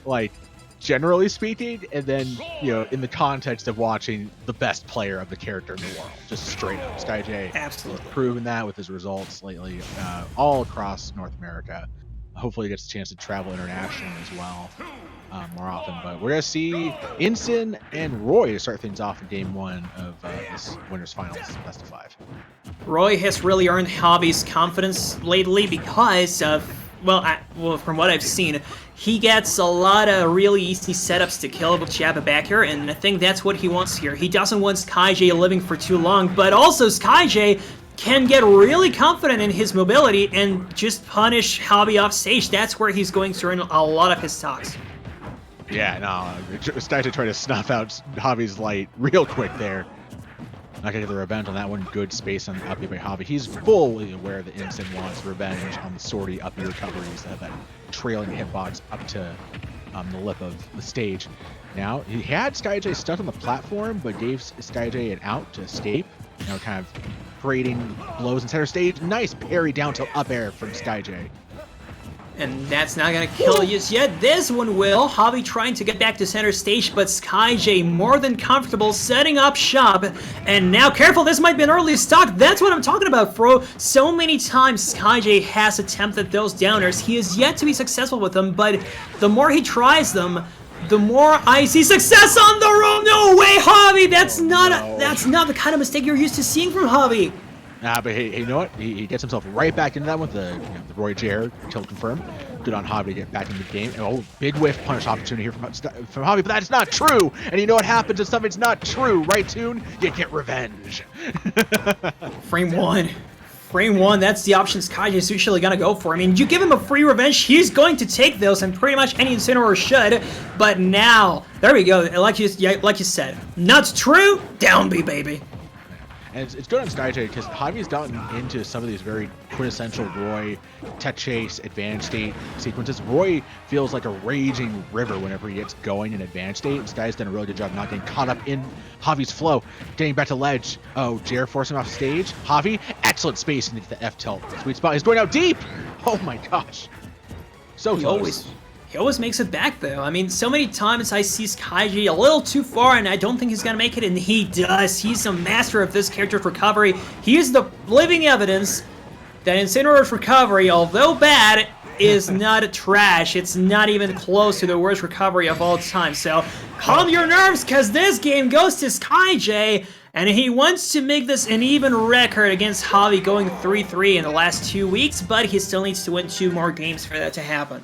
like generally speaking, and then in the context of watching the best player of the character in the world, just straight up. Skyjay has proven that with his results lately, all across North America. Hopefully, he gets a chance to travel internationally as well. More often, but we're gonna see Incin and Roy to start things off in game 1 of this winners finals best of 5. Roy has really earned Javi's confidence lately because of, well, from what I've seen, he gets a lot of really easy setups to kill with Jabba back here, and I think that's what he wants here. He doesn't want Skyjay living for too long, but also Skyjay can get really confident in his mobility and just punish Javi off stage. That's where he's going to earn a lot of his stocks. Yeah, no, Skyjay tried to snuff out Javi's light real quick there. Not gonna get the revenge on that one. Good space on the up by Javi. He's fully aware that Incin wants revenge on the sortie up recoveries, that trailing hitbox up to the lip of the stage. Now, he had Skyjay stuck on the platform, but gave Skyjay an out to escape. Now kind of creating blows in center stage. Nice parry down to up air from Skyjay. And that's not gonna kill you yet. This one will. Javi trying to get back to center stage, but Skyjay more than comfortable setting up shop. And now, careful, this might be an early stock. That's what I'm talking about, Fro. So many times Skyjay has attempted those downers. He is yet to be successful with them, but the more he tries them, the more I see success on the road. No way, Javi! That's not the kind of mistake you're used to seeing from Javi. Nah, but hey, you know what? He gets himself right back into that with the Roy J kill confirmed. Good on Javi to get back into the game. And big whiff punish opportunity here from Javi, but that's not true. And you know what happens if something's not true, right, Toon? You get revenge. Frame one, that's the option Skyjay's usually gonna go for. I mean, you give him a free revenge, he's going to take those, and pretty much any Incineroar should. But now, there we go. Like you said, not true. Down B, baby. And it's good on Skyjay because Javi's gotten into some of these very quintessential Roy tech chase advanced state sequences. Roy feels like a raging river whenever he gets going in advanced state. And Sky's done a really good job not getting caught up in Javi's flow. Getting back to ledge. Oh, Jair forcing him off stage. Javi, excellent space into the F tilt. Sweet spot. He's going out deep. Oh my gosh. So close. He always makes it back, though. I mean, so many times I see Skyjay a little too far, and I don't think he's going to make it, and he does. He's a master of this character's recovery. He is the living evidence that Incineroar's recovery, although bad, is not trash. It's not even close to the worst recovery of all time. So, calm your nerves, because this game goes to Skyjay, and he wants to make this an even record against Javi, going 3-3 in the last 2 weeks, but he still needs to win 2 more games for that to happen.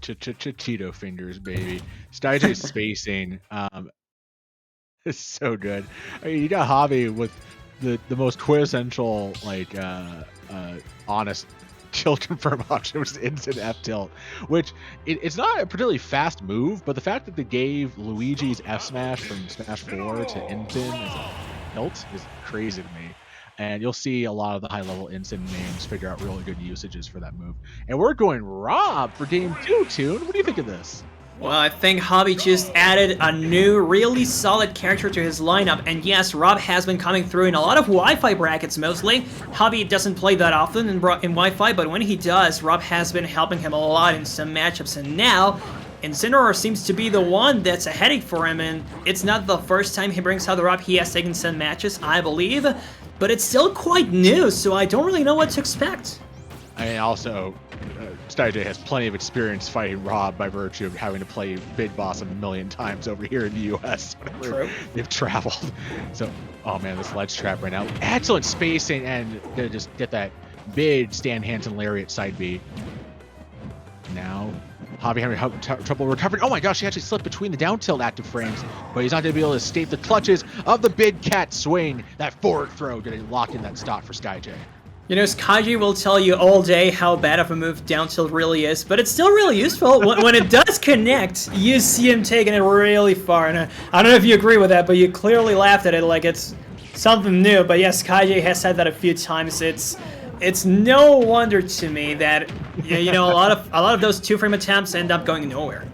Cheeto fingers, baby. Skyjay's spacing is so good. I mean, you got Javi with the most quintessential, like, honest kill confirm option, which is instant F tilt, which it's not a particularly fast move, but the fact that they gave Luigi's F smash from Smash 4 to Incin as a tilt is crazy to me. And you'll see a lot of the high-level Incin names figure out really good usages for that move. And we're going Rob for game 2, Toon. What do you think of this? Well, I think Javi just added a new, really solid character to his lineup. And yes, Rob has been coming through in a lot of Wi-Fi brackets mostly. Javi doesn't play that often in Wi-Fi, but when he does, Rob has been helping him a lot in some matchups. And now, Incineroar seems to be the one that's a headache for him. And it's not the first time he brings out the Rob. He has taken some matches, I believe. But it's still quite new, so I don't really know what to expect. I mean, also, Skyjay has plenty of experience fighting Rob by virtue of having to play Big Boss a million times over here in the U.S. whenever they've traveled. So, oh man, this ledge trap right now. Excellent spacing, and gonna just get that big Stan Hansen Lariat side B. Now, Javi having trouble recovering. Oh my gosh, he actually slipped between the down tilt active frames, but he's not going to be able to escape the clutches of the big cat swing. That forward throw getting locked in that stock for Skyjay. You know, Skyjay will tell you all day how bad of a move down tilt really is, but it's still really useful. When it does connect, you see him taking it really far. And I don't know if you agree with that, but you clearly laughed at it like it's something new. But yes, Skyjay has said that a few times. It's no wonder to me that a lot of those 2-frame attempts end up going nowhere.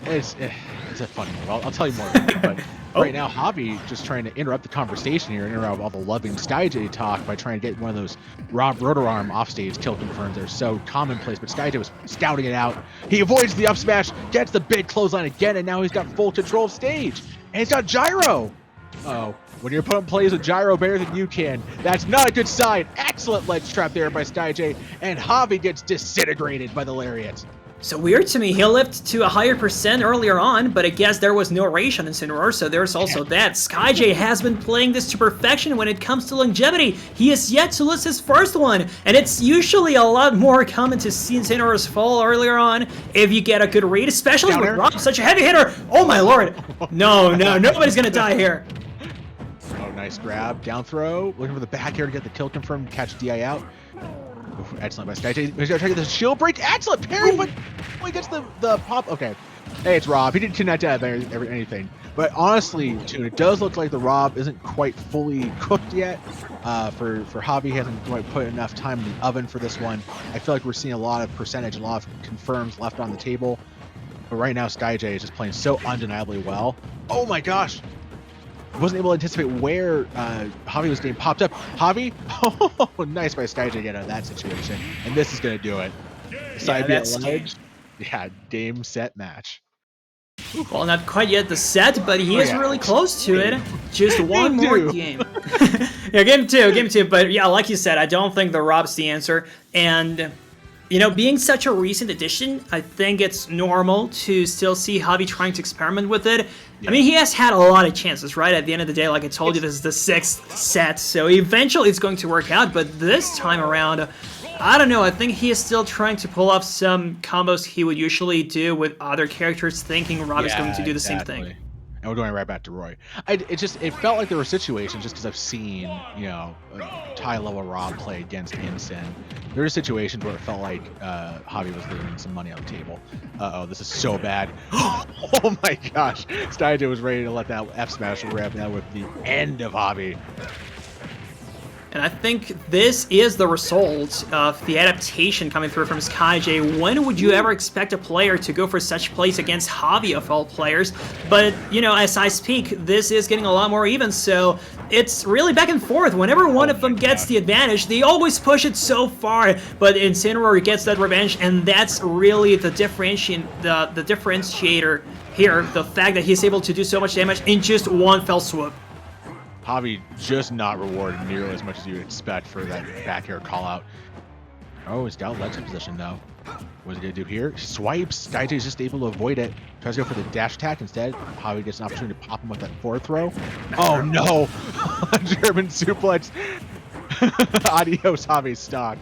It's a funny move. I'll tell you more about it, but right now Javi just trying to interrupt the conversation here, interrupt all the loving Skyjay talk by trying to get one of those rotor arm offstage kill confirms that are so commonplace, but Skyjay was scouting it out. He avoids the up smash, gets the big clothesline again, and now he's got full control of stage. And he's got gyro. Oh, when your opponent plays with gyro better than you can, that's not a good sign. Excellent ledge trap there by Skyjay, and Javi gets disintegrated by the lariat. So weird to me, he lived to a higher percent earlier on, but I guess there was no rage on Incineroar, so there's also that. Skyjay has been playing this to perfection when it comes to longevity. He has yet to lose his first one, and it's usually a lot more common to see Incineroar's fall earlier on if you get a good read, especially with Rob, such a heavy hitter. Oh my lord. No, nobody's gonna die here. Oh, nice grab, down throw, looking for the back air to get the kill confirmed, catch DI out. Excellent by Skyjay. He's gonna try to get the shield break. Excellent parry, but he gets the pop. Okay. Hey, it's Rob. He didn't connect out of anything. But honestly, Toon, it does look like the Rob isn't quite fully cooked yet. For Javi, he hasn't quite put enough time in the oven for this one. I feel like we're seeing a lot of percentage, a lot of confirms left on the table. But right now, Skyjay is just playing so undeniably well. Oh my gosh! Wasn't able to anticipate where Javi was getting popped up. Javi, oh, nice by Skyjay to get out of that situation. And this is going to do it. Side B at ledge. Yeah, game, set, match. Well, not quite yet the set, but he is really close to it. Just one more game. Yeah, game two. But yeah, like you said, I don't think the Rob's the answer. And you know, being such a recent addition, I think it's normal to still see Javi trying to experiment with it. Yeah. I mean, he has had a lot of chances, right? At the end of the day, like I told you, this is the 6th set, so eventually it's going to work out. But this time around, I don't know. I think he is still trying to pull off some combos he would usually do with other characters, thinking Rob is going to do the same thing. And we're going right back to Roy. It felt like there were situations, just because I've seen, you know, high level Rob play against Incin. There were situations where it felt like Javi was leaving some money on the table. Uh-oh, this is so bad. Oh my gosh. Skyjay was ready to let that F smash rip now with the end of Javi. And I think this is the result of the adaptation coming through from Skyjay. When would you ever expect a player to go for such plays against Javi of all players? But, you know, as I speak, this is getting a lot more even, so it's really back and forth. Whenever one of them gets the advantage, they always push it so far, but Incineroar gets that revenge, and that's really the differentiator here, the fact that he's able to do so much damage in just one fell swoop. Javi just not rewarded nearly as much as you would expect for that back air call out. Oh, he's got ledge position though. What's he gonna do here? Swipes. Skyjay's just able to avoid it. Tries to go for the dash attack instead. Javi gets an opportunity to pop him with that forward throw. Oh no! German suplex. Adios, Javi stock.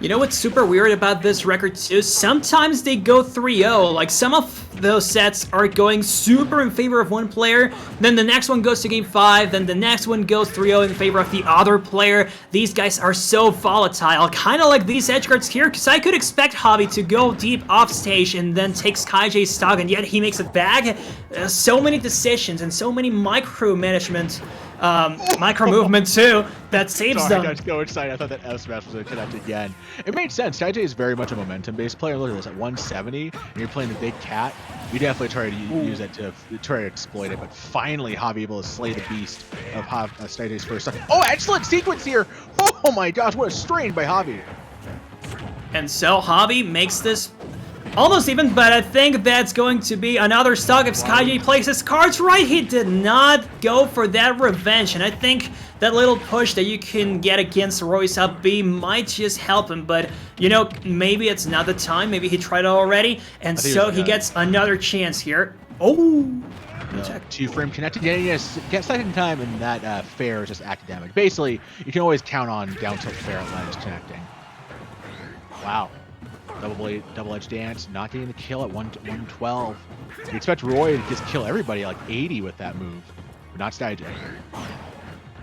You know what's super weird about this record too? Sometimes they go 3-0, like some of those sets are going super in favor of one player, then the next one goes to game 5, then the next one goes 3-0 in favor of the other player. These guys are so volatile, kind of like these edge guards here, because I could expect Javi to go deep off stage and then take Skyjay's stock, and yet he makes it back. So many decisions and so many micromanagement. Micro movement too, that saves them. I got so excited. I thought that F smash was going to connect again. It made sense. Skyjay is very much a momentum-based player. Look at this, at 170, and you're playing the big cat. You definitely try to use that to try to exploit it, but finally Javi able to slay the beast of Skyjay's first time. Oh, excellent sequence here! Oh my gosh, what a strain by Javi. And so Javi makes this almost even, but I think that's going to be another stock if Skyjay plays his cards right. He did not go for that revenge, and I think that little push that you can get against Roy's up B might just help him, but, you know, maybe it's not the time. Maybe he tried it already, and so he gets another chance here. Oh! Two-frame connected, get second time, and that fair is just active damage. Basically, you can always count on down tilt fair at ledge connecting. Wow. Double edge dance, not getting the kill at 112. You expect Roy to just kill everybody at like 80 with that move, but not Skyjay.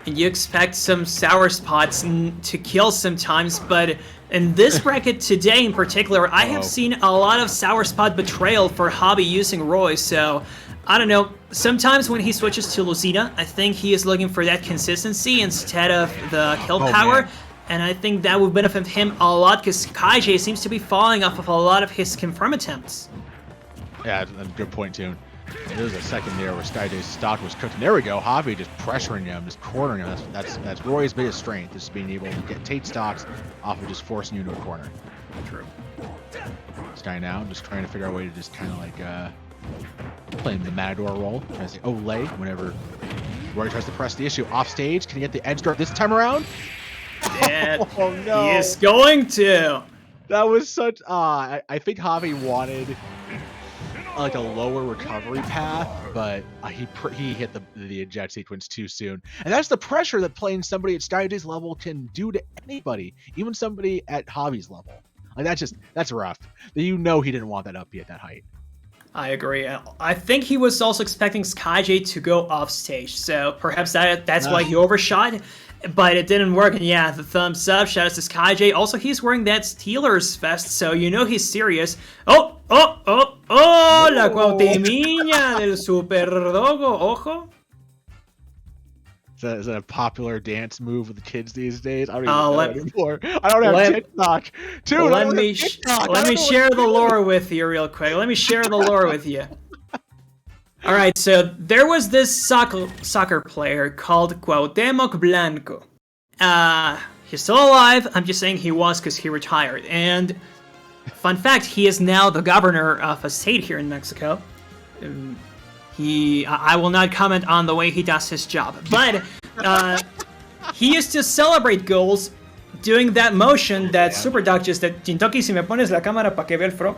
And you expect some sour spots to kill sometimes, but in this bracket today in particular, I have seen a lot of sour spot betrayal for Javi using Roy, so I don't know. Sometimes when he switches to Lucina, I think he is looking for that consistency instead of the kill power. Man. And I think that would benefit him a lot because Skyjay seems to be falling off of a lot of his confirm attempts. Yeah, that's a good point, too. There's a second there where Skyjay's stock was cooked. And there we go. Javi just pressuring him, just cornering him. That's Roy's biggest strength, is being able to get Tate stocks off of just forcing you into a corner. True. Sky now just trying to figure out a way to just kind of like playing the Matador role. Trying to say Olay whenever Roy tries to press the issue off stage. Can he get the edge guard this time around? And Oh no! he is going to. That was such. I think Javi wanted like a lower recovery path, but he hit the eject sequence too soon, and that's the pressure that playing somebody at Skyjay's level can do to anybody, even somebody at Javi's level. Like that's rough. You know he didn't want that up at that height. I agree. I think he was also expecting Skyjay to go off stage, so perhaps that's why he overshot. But it didn't work, and yeah, the thumbs up. Shout out to Skyjay. Also, he's wearing that Steelers vest, so you know he's serious. Oh! La Cuauhtemiña del Super Dogo. Ojo. Is that a popular dance move with the kids these days? I don't even know anymore. I don't have TikTok. Dude, let me share the lore with you real quick. Let me share the lore with you. All right, so there was this soccer player called Cuauhtémoc Blanco. He's still alive. I'm just saying he was because he retired. And fun fact, he is now the governor of a state here in Mexico. I will not comment on the way he does his job, but he used to celebrate goals doing that motion that Super Duck just did. Jintoki, si me pones la cámara para que vea el fro.